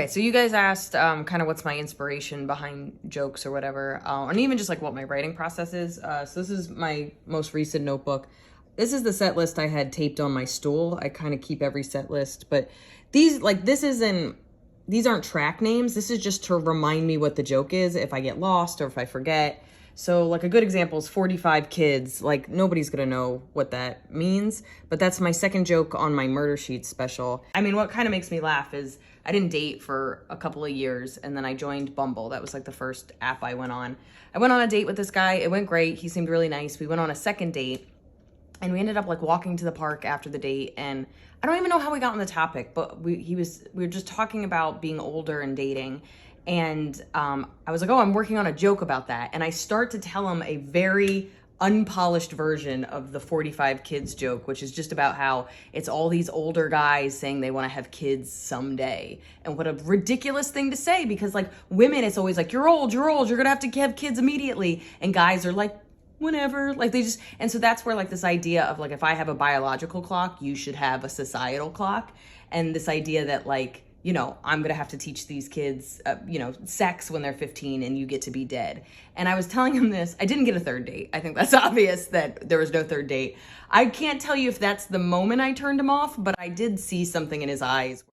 Okay, so you guys asked kind of what's my inspiration behind jokes or whatever, and even just like what my writing process is. So this is my most recent notebook. This is the set list I had taped on my stool. I kind of keep every set list, but these these aren't track names. This is just to remind me what the joke is if I get lost or if I forget. So like a good example is 45 kids. Like nobody's gonna know what that means, but that's my second joke on my Murder Sheet special. I mean, what kind of makes me laugh is I didn't date for a couple of years and then I joined Bumble. That was like the first app I went on. I went on a date with this guy. It went great. He seemed really nice. We went on a second date and we ended up like walking to the park after the date, and I don't even know how we got on the topic, but we were just talking about being older and dating. And I was like, oh, I'm working on a joke about that. And I start to tell him a very unpolished version of the 45 kids joke, which is just about how it's all these older guys saying they want to have kids someday. And what a ridiculous thing to say, because like women, it's always like, you're old, you're going to have to have kids immediately. And guys are like, whenever, like they just, and so that's where like this idea of like, if I have a biological clock, you should have a societal clock. And this idea that like, you know, I'm gonna have to teach these kids, sex when they're 15 and you get to be dead. And I was telling him this, I didn't get a third date. I think that's obvious that there was no third date. I can't tell you if that's the moment I turned him off, but I did see something in his eyes.